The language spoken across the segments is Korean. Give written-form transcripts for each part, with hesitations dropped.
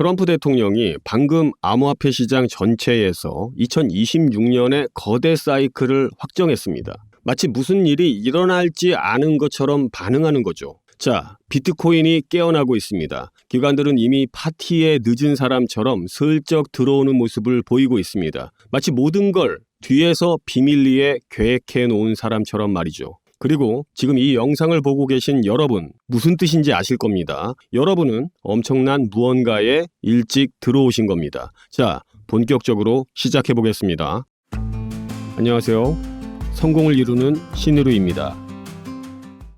트럼프 대통령이 방금 암호화폐 시장 전체에서 2026년의 거대 사이클을 확정했습니다. 마치 무슨 일이 일어날지 아는 것처럼 반응하는 거죠. 자, 비트코인이 깨어나고 있습니다. 기관들은 이미 파티에 늦은 사람처럼 슬쩍 들어오는 모습을 보이고 있습니다. 마치 모든 걸 뒤에서 비밀리에 계획해 놓은 사람처럼 말이죠. 그리고 지금 이 영상을 보고 계신 여러분, 무슨 뜻인지 아실 겁니다. 여러분은 엄청난 무언가에 일찍 들어오신 겁니다. 자, 본격적으로 시작해 보겠습니다. 안녕하세요. 성공을 이루는 신의루입니다.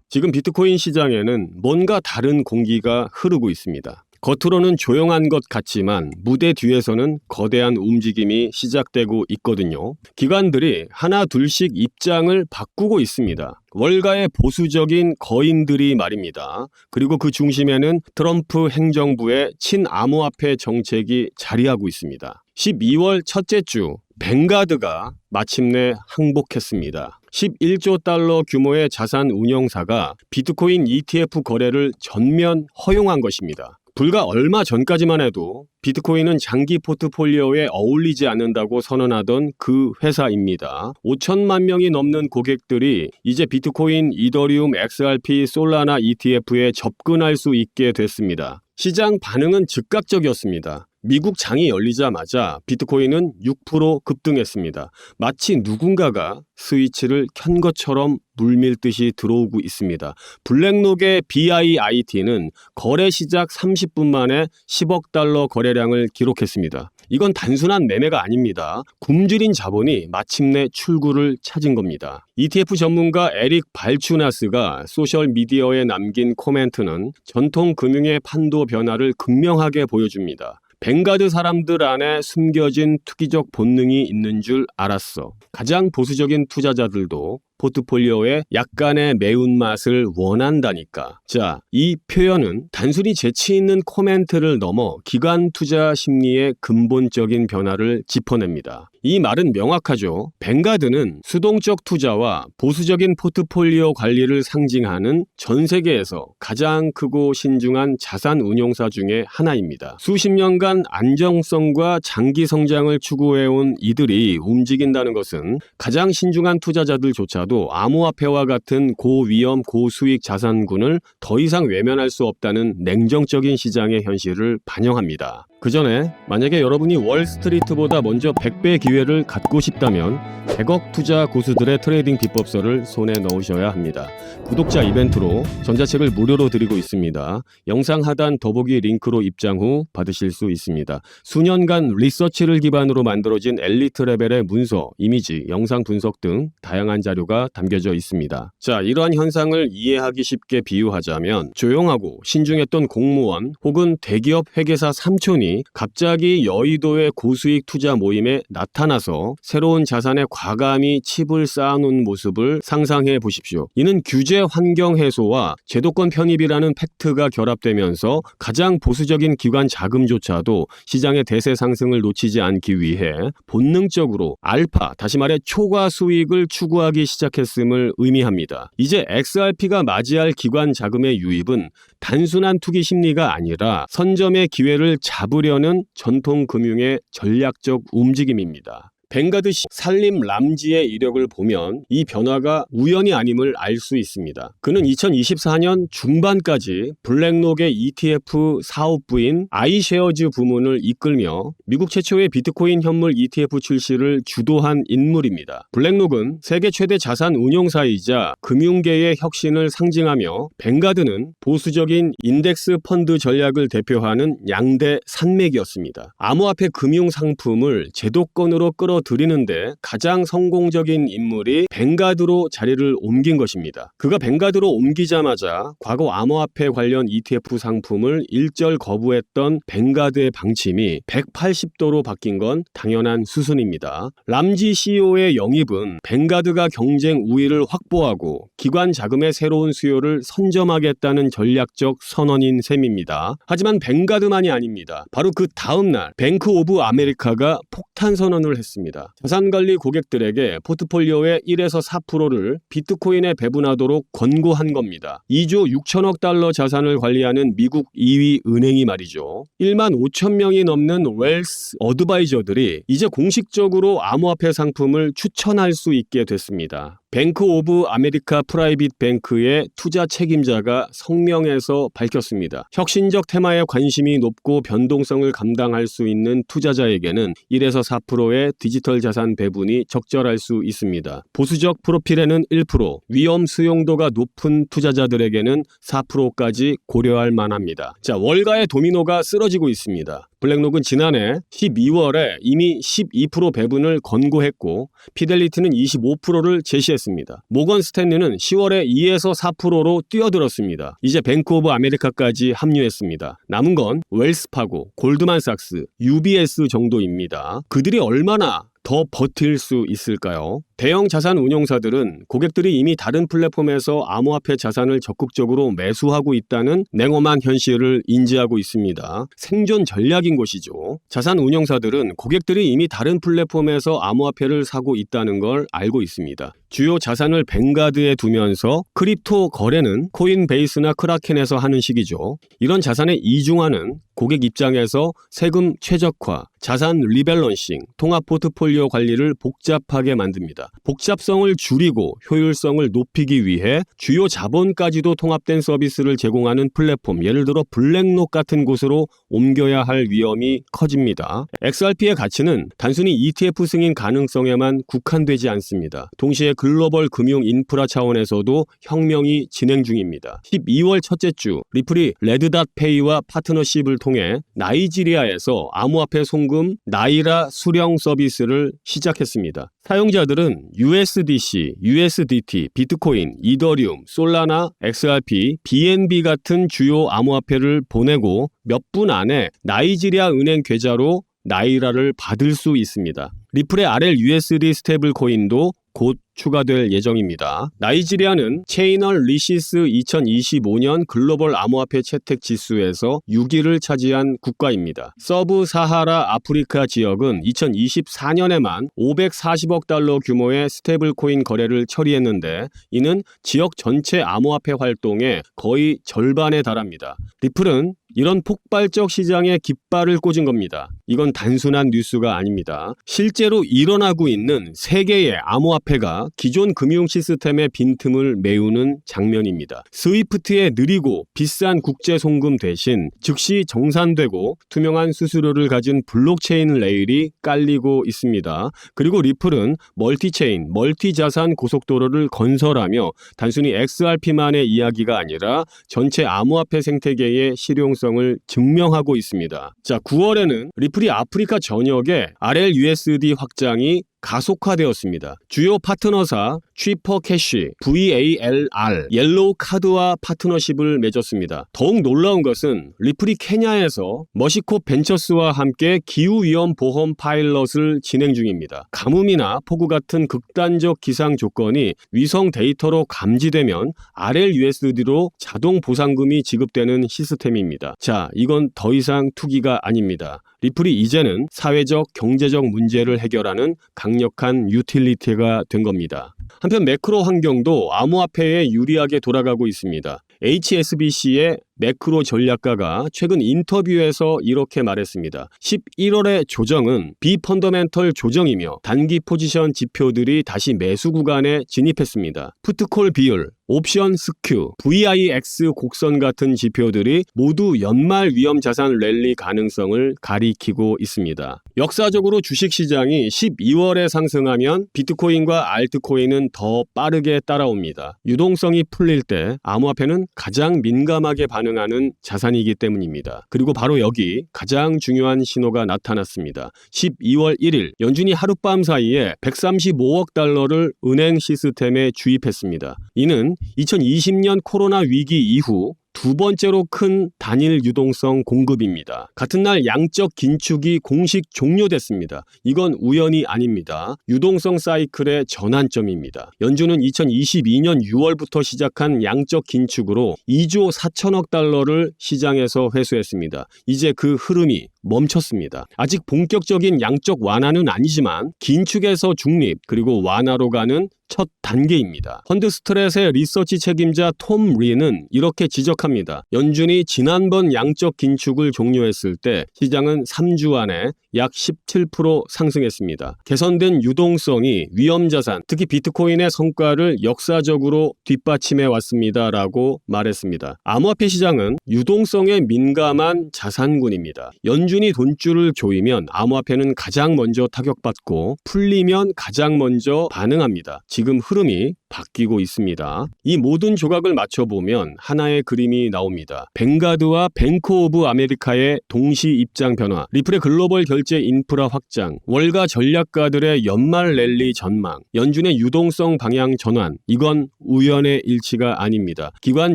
지금 비트코인 시장에는 뭔가 다른 공기가 흐르고 있습니다. 겉으로는 조용한 것 같지만 무대 뒤에서는 거대한 움직임이 시작되고 있거든요. 기관들이 하나 둘씩 입장을 바꾸고 있습니다. 월가의 보수적인 거인들이 말입니다. 그리고 그 중심에는 트럼프 행정부의 친암호화폐 정책이 자리하고 있습니다. 12월 첫째 주 뱅가드가 마침내 항복했습니다. 11조 달러 규모의 자산 운용사가 비트코인 ETF 거래를 전면 허용한 것입니다. 불과 얼마 전까지만 해도 비트코인은 장기 포트폴리오에 어울리지 않는다고 선언하던 그 회사입니다. 5천만 명이 넘는 고객들이 이제 비트코인, 이더리움, XRP, 솔라나 ETF에 접근할 수 있게 됐습니다. 시장 반응은 즉각적이었습니다. 미국 장이 열리자마자 비트코인은 6% 급등했습니다. 마치 누군가가 스위치를 켠 것처럼 물밀듯이 들어오고 있습니다. 블랙록의 BIIT는 거래 시작 30분 만에 10억 달러 거래량을 기록했습니다. 이건 단순한 매매가 아닙니다. 굶주린 자본이 마침내 출구를 찾은 겁니다. ETF 전문가 에릭 발추나스가 소셜미디어에 남긴 코멘트는 전통 금융의 판도 변화를 극명하게 보여줍니다. 뱅가드 사람들 안에 숨겨진 투기적 본능이 있는 줄 알았어. 가장 보수적인 투자자들도 포트폴리오에 약간의 매운맛을 원한다니까. 자, 이 표현은 단순히 재치 있는 코멘트를 넘어 기관 투자 심리의 근본적인 변화를 짚어냅니다. 이 말은 명확하죠. 뱅가드는 수동적 투자와 보수적인 포트폴리오 관리를 상징하는 전 세계에서 가장 크고 신중한 자산 운용사 중에 하나입니다. 수십 년간 안정성과 장기 성장을 추구해온 이들이 움직인다는 것은 가장 신중한 투자자들조차도 암호화폐와 같은 고위험 고수익 자산군을 더 이상 외면할 수 없다는 냉정적인 시장의 현실을 반영합니다. 그 전에 만약에 여러분이 월스트리트보다 먼저 100배 기회를 갖고 싶다면 100억 투자 고수들의 트레이딩 비법서를 손에 넣으셔야 합니다. 구독자 이벤트로 전자책을 무료로 드리고 있습니다. 영상 하단 더보기 링크로 입장 후 받으실 수 있습니다. 수년간 리서치를 기반으로 만들어진 엘리트 레벨의 문서, 이미지, 영상 분석 등 다양한 자료가 담겨져 있습니다. 자, 이러한 현상을 이해하기 쉽게 비유하자면 조용하고 신중했던 공무원 혹은 대기업 회계사 삼촌이 갑자기 여의도의 고수익 투자 모임에 나타나서 새로운 자산에 과감히 칩을 쌓아놓은 모습을 상상해 보십시오. 이는 규제 환경 해소와 제도권 편입이라는 팩트가 결합되면서 가장 보수적인 기관 자금조차도 시장의 대세 상승을 놓치지 않기 위해 본능적으로 알파, 다시 말해 초과 수익을 추구하기 시작했음을 의미합니다. 이제 XRP가 맞이할 기관 자금의 유입은 단순한 투기 심리가 아니라 선점의 기회를 잡으려는 전통 금융의 전략적 움직임입니다. 뱅가드 살림 람지의 이력을 보면 이 변화가 우연이 아님을 알 수 있습니다. 그는 2024년 중반까지 블랙록의 ETF 사업부인 아이쉐어즈 부문을 이끌며 미국 최초의 비트코인 현물 ETF 출시를 주도한 인물입니다. 블랙록은 세계 최대 자산 운용사이자 금융계의 혁신을 상징하며 뱅가드는 보수적인 인덱스 펀드 전략을 대표하는 양대 산맥이었습니다. 암호화폐 금융 상품을 제도권으로 끌어들이는데 가장 성공적인 인물이 뱅가드로 자리를 옮긴 것입니다. 그가 뱅가드로 옮기자마자 과거 암호화폐 관련 ETF 상품을 일절 거부했던 뱅가드의 방침이 180도로 바뀐 건 당연한 수순입니다. 람지 CEO의 영입은 뱅가드가 경쟁 우위를 확보하고 기관 자금의 새로운 수요를 선점하겠다는 전략적 선언인 셈입니다. 하지만 뱅가드만이 아닙니다. 바로 그 다음날 뱅크 오브 아메리카가 폭탄 선언을 했습니다. 있습니다. 자산관리 고객들에게 포트폴리오의 1에서 4%를 비트코인에 배분하도록 권고한 겁니다. 2조 6천억 달러 자산을 관리하는 미국 2위 은행이 말이죠. 1만 5천 명이 넘는 웰스 어드바이저들이 이제 공식적으로 암호화폐 상품을 추천할 수 있게 됐습니다. 뱅크 오브 아메리카 프라이빗 뱅크의 투자 책임자가 성명에서 밝혔습니다. 혁신적 테마에 관심이 높고 변동성을 감당할 수 있는 투자자에게는 1에서 4%의 디지털 자산 배분이 적절할 수 있습니다. 보수적 프로필에는 1%, 위험 수용도가 높은 투자자들에게는 4%까지 고려할 만합니다. 자, 월가의 도미노가 쓰러지고 있습니다. 블랙록은 지난해 12월에 이미 12% 배분을 권고했고 피델리티는 25%를 제시했습니다. 모건 스탠리는 10월에 2에서 4%로 뛰어들었습니다. 이제 뱅크 오브 아메리카까지 합류했습니다. 남은 건 웰스파고, 골드만삭스, UBS 정도입니다. 그들이 얼마나 더 버틸 수 있을까요? 대형 자산 운용사들은 고객들이 이미 다른 플랫폼에서 암호화폐 자산을 적극적으로 매수하고 있다는 냉엄한 현실을 인지하고 있습니다. 생존 전략인 것이죠. 자산 운용사들은 고객들이 이미 다른 플랫폼에서 암호화폐를 사고 있다는 걸 알고 있습니다. 주요 자산을 뱅가드에 두면서 크립토 거래는 코인베이스나 크라켄에서 하는 식이죠. 이런 자산의 이중화는 고객 입장에서 세금 최적화, 자산 리밸런싱, 통합 포트폴리오 관리를 복잡하게 만듭니다. 복잡성을 줄이고 효율성을 높이기 위해 주요 자본까지도 통합된 서비스를 제공하는 플랫폼, 예를 들어 블랙록 같은 곳으로 옮겨야 할 위험이 커집니다. XRP의 가치는 단순히 ETF 승인 가능성에만 국한되지 않습니다. 동시에 글로벌 금융 인프라 차원에서도 혁명이 진행 중입니다. 12월 첫째 주 리플이 레드닷페이와 파트너십을 통해 나이지리아에서 암호화폐 송금 나이라 수령 서비스를 시작했습니다. 사용자들은 USDC, USDT, 비트코인, 이더리움, 솔라나, XRP, BNB 같은 주요 암호화폐를 보내고 몇 분 안에 나이지리아 은행 계좌로 나이라를 받을 수 있습니다. 리플의 RLUSD 스테이블 코인도 곧 추가될 예정입니다. 나이지리아는 체이널 리시스 2025년 글로벌 암호화폐 채택 지수에서 6위를 차지한 국가입니다. 서브 사하라 아프리카 지역은 2024년에만 540억 달러 규모의 스테이블 코인 거래를 처리했는데 이는 지역 전체 암호화폐 활동의 거의 절반에 달합니다. 리플은 이런 폭발적 시장에 깃발을 꽂은 겁니다. 이건 단순한 뉴스가 아닙니다. 실제로 일어나고 있는 세계의 암호화폐가 기존 금융 시스템의 빈틈을 메우는 장면입니다. 스위프트의 느리고 비싼 국제 송금 대신 즉시 정산되고 투명한 수수료를 가진 블록체인 레일이 깔리고 있습니다. 그리고 리플은 멀티체인, 멀티자산 고속도로를 건설하며 단순히 XRP만의 이야기가 아니라 전체 암호화폐 생태계의 실용성을 증명하고 있습니다. 자, 9월에는 리플이 아프리카 전역에 RLUSD 확장이 가속화되었습니다. 주요 파트너사 취퍼캐시, VALR, 옐로우 카드와 파트너십을 맺었습니다. 더욱 놀라운 것은 리플이 케냐에서 머시코 벤처스와 함께 기후위험 보험 파일럿을 진행 중입니다. 가뭄이나 폭우 같은 극단적 기상 조건이 위성 데이터로 감지되면 RLUSD로 자동 보상금이 지급되는 시스템입니다. 자, 이건 더 이상 투기가 아닙니다. 리플이 이제는 사회적, 경제적 문제를 해결하는 강력한 유틸리티가 된 겁니다. 한편 매크로 환경도 암호화폐에 유리하게 돌아가고 있습니다. HSBC의 매크로 전략가가 최근 인터뷰에서 이렇게 말했습니다. 11월의 조정은 비펀더멘털 조정이며 단기 포지션 지표들이 다시 매수 구간에 진입했습니다. 푸트콜 비율, 옵션 스큐, VIX 곡선 같은 지표들이 모두 연말 위험자산 랠리 가능성을 가리키고 있습니다. 역사적으로 주식시장이 12월에 상승하면 비트코인과 알트코인은 더 빠르게 따라옵니다. 유동성이 풀릴 때 암호화폐는 가장 민감하게 반응하는 자산이기 때문입니다. 그리고 바로 여기 가장 중요한 신호가 나타났습니다. 12월 1일 연준이 하룻밤 사이에 135억 달러를 은행 시스템에 주입했습니다. 이는 2020년 코로나 위기 이후 두 번째로 큰 단일 유동성 공급입니다. 같은 날 양적 긴축이 공식 종료됐습니다. 이건 우연이 아닙니다. 유동성 사이클의 전환점입니다. 연준은 2022년 6월부터 시작한 양적 긴축으로 2조 4천억 달러를 시장에서 회수했습니다. 이제 그 흐름이 멈췄습니다. 아직 본격적인 양적 완화는 아니지만 긴축에서 중립 그리고 완화로 가는 첫 단계입니다. 펀드스트렛의 리서치 책임자 톰 리는 이렇게 지적합니다. 연준이 지난번 양적 긴축을 종료했을 때 시장은 3주 안에 약 17% 상승했습니다. 개선된 유동성이 위험자산, 특히 비트코인의 성과를 역사적으로 뒷받침해 왔습니다라고 말했습니다. 암호화폐 시장은 유동성에 민감한 자산군입니다. 연준이 돈줄을 조이면 암호화폐는 가장 먼저 타격받고 풀리면 가장 먼저 반응합니다. 지금 흐름이 바뀌고 있습니다. 이 모든 조각을 맞춰보면 하나의 그림이 나옵니다. 뱅가드와 뱅크 오브 아메리카의 동시 입장 변화, 리플의 글로벌 결제 인프라 확장, 월가 전략가들의 연말 랠리 전망, 연준의 유동성 방향 전환, 이건 우연의 일치가 아닙니다. 기관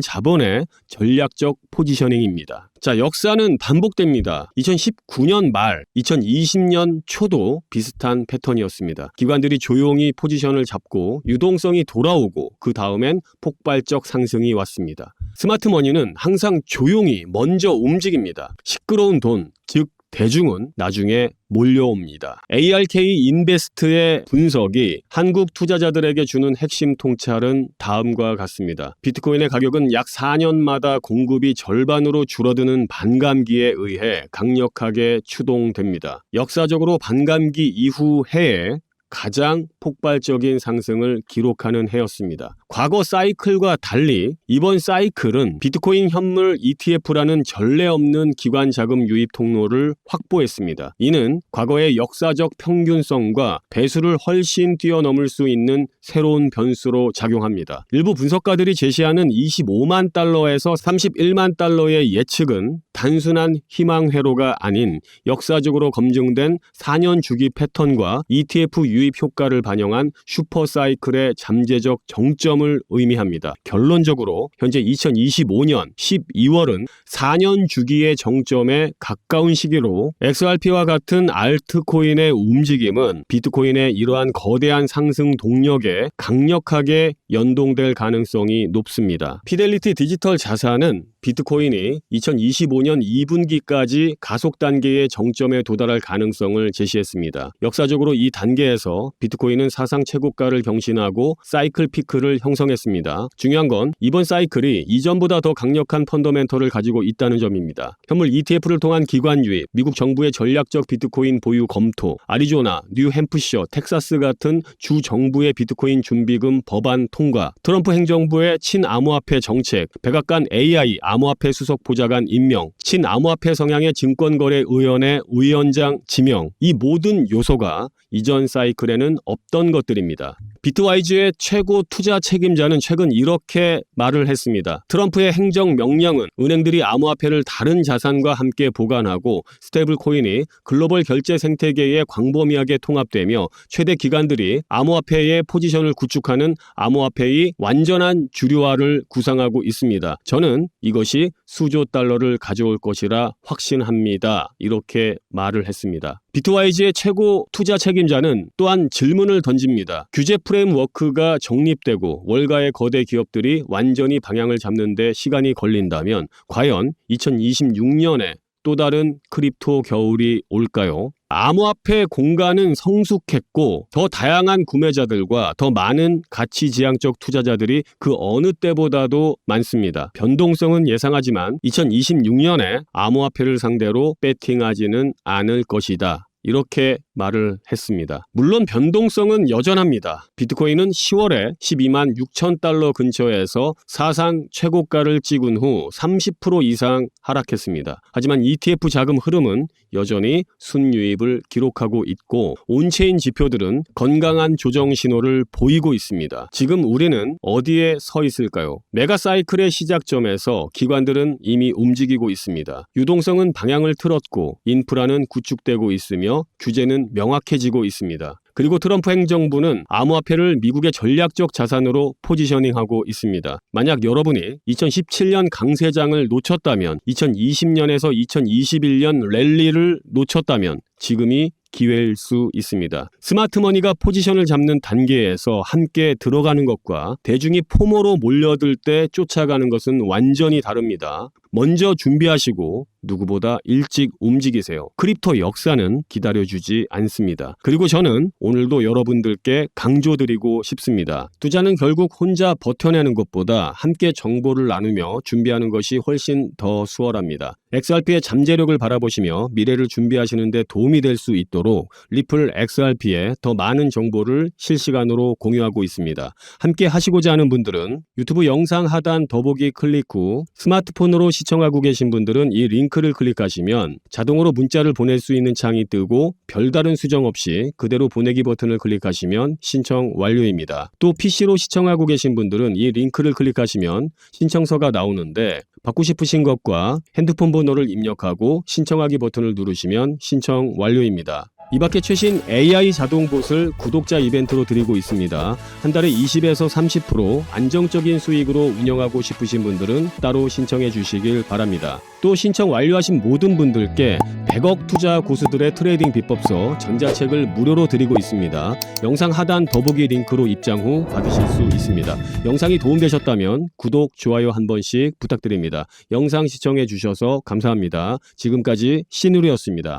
자본의 전략적 포지셔닝입니다. 자, 역사는 반복됩니다. 2019년 말, 2020년 초도 비슷한 패턴이었습니다. 기관들이 조용히 포지션을 잡고 유동성이 돌아오고 그 다음엔 폭발적 상승이 왔습니다. 스마트머니는 항상 조용히 먼저 움직입니다. 시끄러운 돈, 즉 대중은 나중에 몰려옵니다. ARK 인베스트의 분석이 한국 투자자들에게 주는 핵심 통찰은 다음과 같습니다. 비트코인의 가격은 약 4년마다 공급이 절반으로 줄어드는 반감기에 의해 강력하게 추동됩니다. 역사적으로 반감기 이후 해에 가장 폭발적인 상승을 기록하는 해였습니다. 과거 사이클과 달리 이번 사이클은 비트코인 현물 ETF라는 전례 없는 기관 자금 유입 통로를 확보했습니다. 이는 과거의 역사적 평균성과 배수를 훨씬 뛰어넘을 수 있는 새로운 변수로 작용합니다. 일부 분석가들이 제시하는 25만 달러에서 31만 달러의 예측은 단순한 희망회로가 아닌 역사적으로 검증된 4년 주기 패턴과 ETF 유입 효과를 반영한 슈퍼사이클의 잠재적 정점을 의미합니다. 결론적으로 현재 2025년 12월은 4년 주기의 정점에 가까운 시기로 XRP와 같은 알트코인의 움직임은 비트코인의 이러한 거대한 상승 동력에 강력하게 연동될 가능성이 높습니다. 피델리티 디지털 자산은 비트코인이 2025년 2분기까지 가속 단계의 정점에 도달할 가능성을 제시했습니다. 역사적으로 이 단계에서 비트코인은 사상 최고가를 경신하고 사이클 피크를 형성했습니다. 중요한 건 이번 사이클이 이전보다 더 강력한 펀더멘털을 가지고 있다는 점입니다. 현물 ETF를 통한 기관 유입, 미국 정부의 전략적 비트코인 보유 검토, 아리조나, 뉴햄프셔, 텍사스 같은 주 정부의 비트코인 준비금 법안 통과, 트럼프 행정부의 친암호화폐 정책, 백악관 AI 암호화폐 수석 보좌관 임명, 친암호화폐 성향의 증권거래위원회 위원장 지명, 이 모든 요소가 이전 사이클에는 없던 것들입니다. 비트와이즈의 최고 투자 책임자는 최근 이렇게 말을 했습니다. 트럼프의 행정 명령은 은행들이 암호화폐를 다른 자산과 함께 보관하고 스테이블 코인이 글로벌 결제 생태계에 광범위하게 통합되며 최대 기관들이 암호화폐의 포지션을 구축하는 암호화폐의 완전한 주류화를 구상하고 있습니다. 저는 이것이 수조 달러를 가져올 것이라 확신합니다. 이렇게 말을 했습니다. 비트와이즈의 최고 투자 책임자는 또한 질문을 던집니다. 규제 프레임워크가 정립되고 월가의 거대 기업들이 완전히 방향을 잡는 데 시간이 걸린다면 과연 2026년에 또 다른 크립토 겨울이 올까요? 암호화폐 공간은 성숙했고 더 다양한 구매자들과 더 많은 가치지향적 투자자들이 그 어느 때보다도 많습니다. 변동성은 예상하지만 2026년에 암호화폐를 상대로 배팅하지는 않을 것이다. 이렇게 말을 했습니다. 물론 변동성은 여전합니다. 비트코인은 10월에 12만 6천 달러 근처에서 사상 최고가를 찍은 후 30% 이상 하락했습니다. 하지만 ETF 자금 흐름은 여전히 순유입을 기록하고 있고 온체인 지표들은 건강한 조정 신호를 보이고 있습니다. 지금 우리는 어디에 서 있을까요? 메가사이클의 시작점에서 기관들은 이미 움직이고 있습니다. 유동성은 방향을 틀었고 인프라는 구축되고 있으며 규제는 명확해지고 있습니다. 그리고 트럼프 행정부는 암호화폐를 미국의 전략적 자산으로 포지셔닝하고 있습니다. 만약 여러분이 2017년 강세장을 놓쳤다면 2020년에서 2021년 랠리를 놓쳤다면 지금이 기회일 수 있습니다. 스마트머니가 포지션을 잡는 단계에서 함께 들어가는 것과 대중이 포모로 몰려들 때 쫓아가는 것은 완전히 다릅니다. 먼저 준비하시고 누구보다 일찍 움직이세요. 크립토 역사는 기다려주지 않습니다. 그리고 저는 오늘도 여러분들께 강조드리고 싶습니다. 투자는 결국 혼자 버텨내는 것보다 함께 정보를 나누며 준비하는 것이 훨씬 더 수월합니다. XRP의 잠재력을 바라보시며 미래를 준비하시는 데 도움이 될 수 있도록 리플 XRP에 더 많은 정보를 실시간으로 공유하고 있습니다. 함께 하시고자 하는 분들은 유튜브 영상 하단 더보기 클릭 후 스마트폰으로 시청하고 계신 분들은 이 링크를 클릭하시면 자동으로 문자를 보낼 수 있는 창이 뜨고 별다른 수정 없이 그대로 보내기 버튼을 클릭하시면 신청 완료입니다. 또 PC로 시청하고 계신 분들은 이 링크를 클릭하시면 신청서가 나오는데 받고 싶으신 것과 핸드폰 번호를 입력하고 신청하기 버튼을 누르시면 신청 완료입니다. 이 밖에 최신 AI 자동봇을 구독자 이벤트로 드리고 있습니다. 한 달에 20에서 30% 안정적인 수익으로 운영하고 싶으신 분들은 따로 신청해 주시길 바랍니다. 또 신청 완료하신 모든 분들께 100억 투자 고수들의 트레이딩 비법서 전자책을 무료로 드리고 있습니다. 영상 하단 더보기 링크로 입장 후 받으실 수 있습니다. 영상이 도움되셨다면 구독, 좋아요 한 번씩 부탁드립니다. 영상 시청해 주셔서 감사합니다. 지금까지 신우리였습니다.